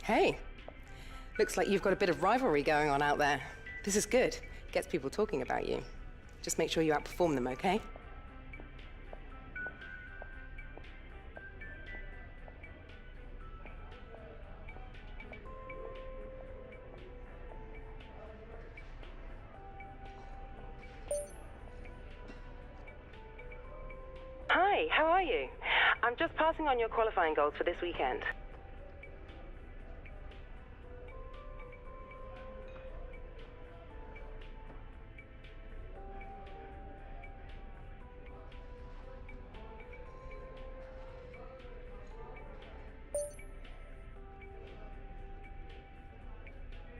Hey, looks like you've got a bit of rivalry going on out there. This is good. Gets people talking about you. Just make sure you outperform them, okay? Hi, how are you? I'm just passing on your qualifying goals for this weekend.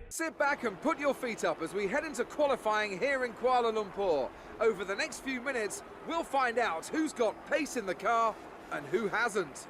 Sit back and put your feet up as we head into qualifying here in Kuala Lumpur. Over the next few minutes, we'll find out who's got pace in the car and who hasn't.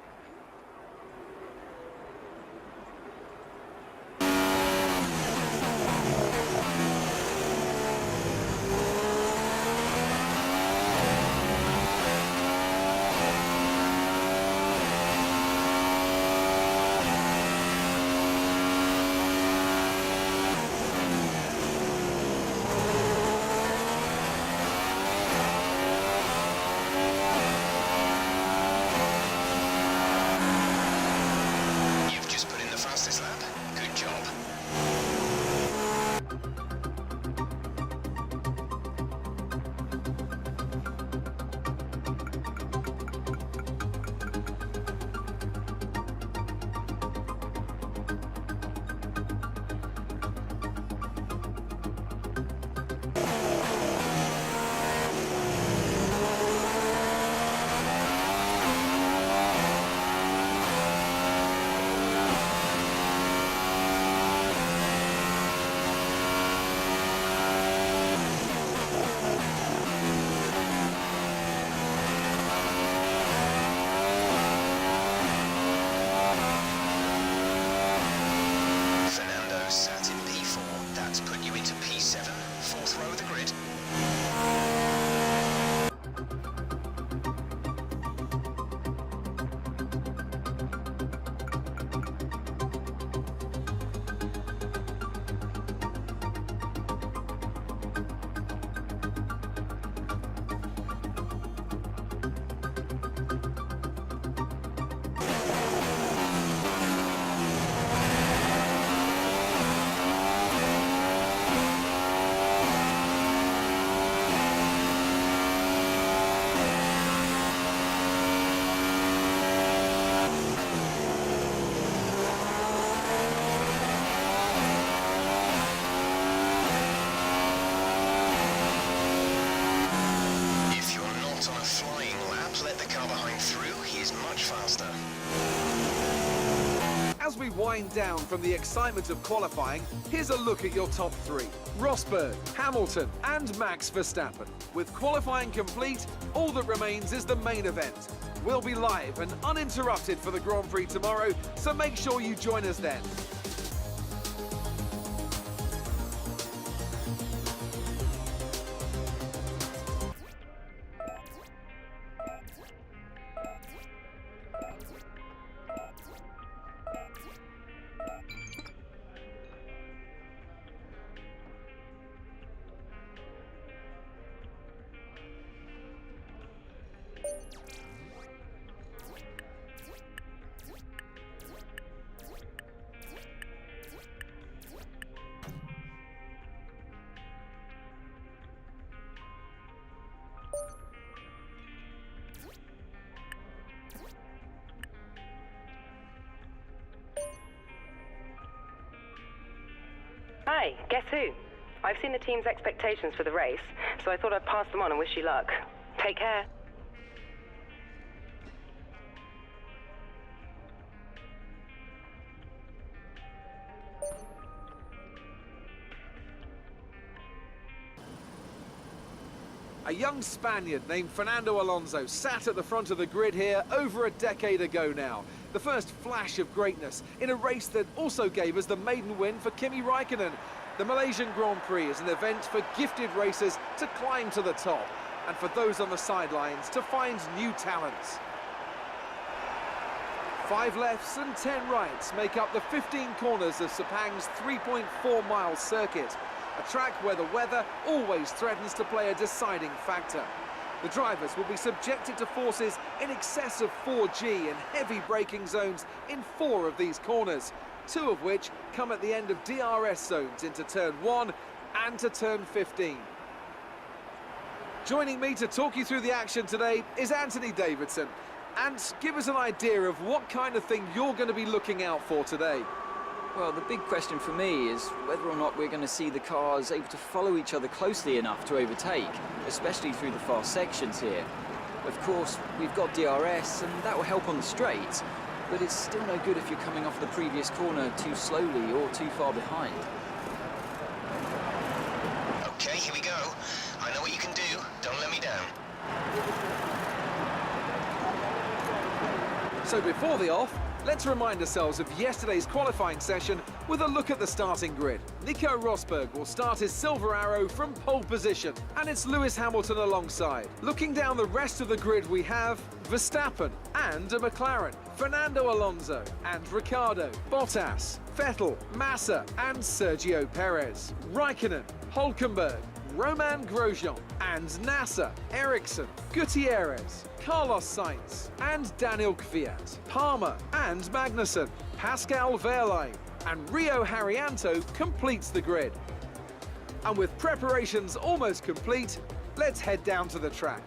As we wind down from the excitement of qualifying, here's a look at your top three. Rosberg, Hamilton and Max Verstappen. With qualifying complete, all that remains is the main event. We'll be live and uninterrupted for the Grand Prix tomorrow, so make sure you join us then. Hi, guess who? I've seen the team's expectations for the race, so I thought I'd pass them on and wish you luck. Take care. A young Spaniard named Fernando Alonso sat at the front of the grid here over a decade ago now. The first flash of greatness in a race that also gave us the maiden win for Kimi Raikkonen. The Malaysian Grand Prix is an event for gifted racers to climb to the top, and for those on the sidelines to find new talents. 5 lefts and 10 rights make up the 15 corners of Sepang's 3.4-mile circuit, a track where the weather always threatens to play a deciding factor. The drivers will be subjected to forces in excess of 4G and heavy braking zones in 4 of these corners, 2 of which come at the end of DRS zones into turn 1 and to turn 15. Joining me to talk you through the action today is Anthony Davidson, and give us an idea of what kind of thing you're going to be looking out for today. Well, the big question for me is whether or not we're going to see the cars able to follow each other closely enough to overtake, especially through the fast sections here. Of course, we've got DRS, and that will help on the straights, but it's still no good if you're coming off the previous corner too slowly or too far behind. Okay, here we go. I know what you can do. Don't let me down. So before the off, let's remind ourselves of yesterday's qualifying session with a look at the starting grid. Nico Rosberg will start his silver arrow from pole position, and it's Lewis Hamilton alongside. Looking down the rest of the grid, we have Verstappen and a McLaren, Fernando Alonso and Ricciardo, Bottas, Vettel, Massa and Sergio Perez, Raikkonen, Hülkenberg, Romain Grosjean and Nasser, Ericsson, Gutierrez, Carlos Sainz and Daniel Kvyat, Palmer and Magnussen, Pascal Wehrlein and Rio Haryanto completes the grid. And with preparations almost complete, let's head down to the track.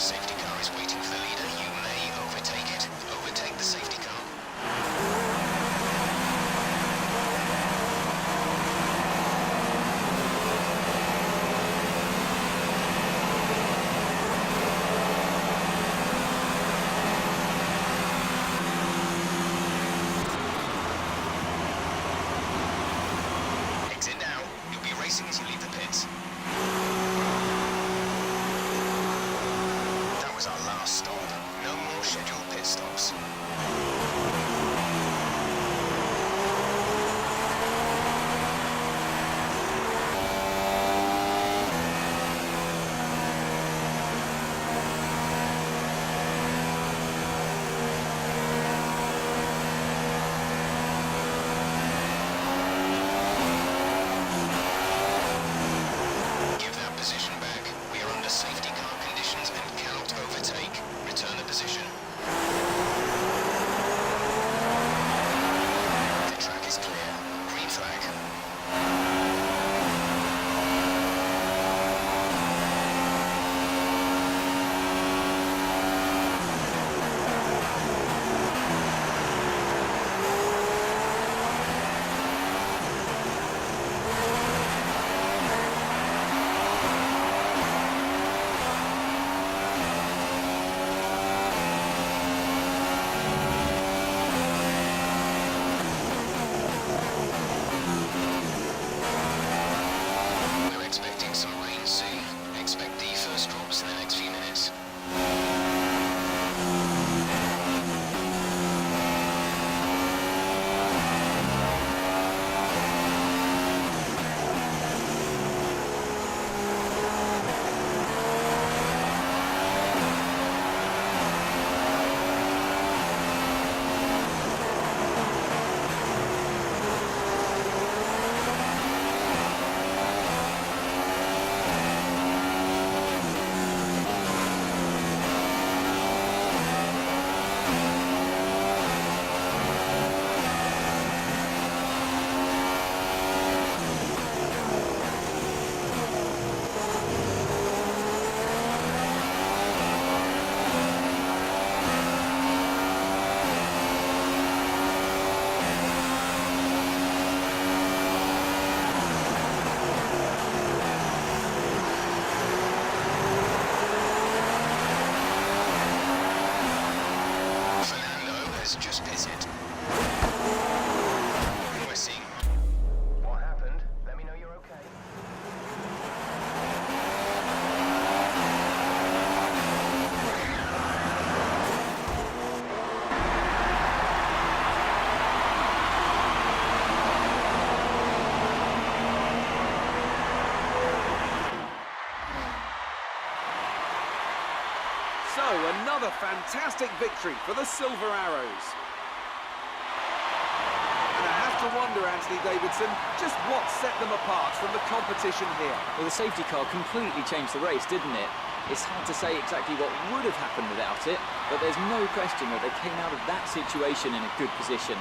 The safety car is waiting for the leader. You may overtake it. Overtake the safety car. Exit now. You'll be racing as you leave the pits. That was our last stop. No more scheduled pit stops. Give that position back. We are under safety car conditions and cannot overtake. Return the position. The track is clear. Green flag. We're expecting some rain soon. Expect the first drops in the next few minutes. Fernando has just pitted. We're seeing... What happened? Let me know you're okay. So, another fantastic victory for the Silver Arrows. And I have to wonder, Anthony Davidson, just what set them apart from the competition here. Well, the safety car completely changed the race, didn't it? It's hard to say exactly what would have happened without it, but there's no question that they came out of that situation in a good position.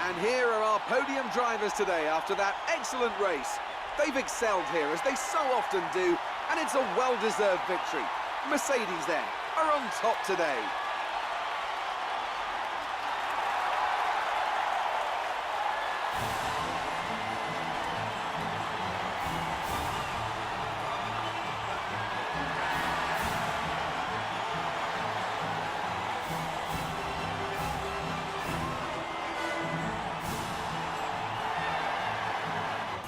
And here are our podium drivers today after that excellent race. They've excelled here, as they so often do, and it's a well-deserved victory. Mercedes, then, are on top today.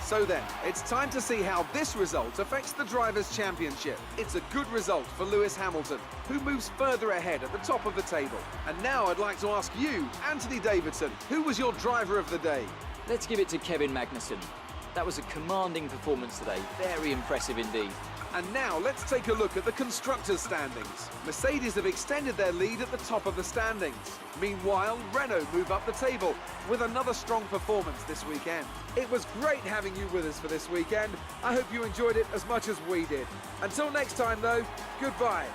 So then, it's time to see how this result affects the Drivers' Championship. It's a good result for Lewis Hamilton, who moves further ahead at the top of the table. And now I'd like to ask you, Anthony Davidson, who was your driver of the day? Let's give it to Kevin Magnussen. That was a commanding performance today, very impressive indeed. And now let's take a look at the constructors' standings. Mercedes have extended their lead at the top of the standings. Meanwhile, Renault move up the table with another strong performance this weekend. It was great having you with us for this weekend. I hope you enjoyed it as much as we did. Until next time though, goodbye.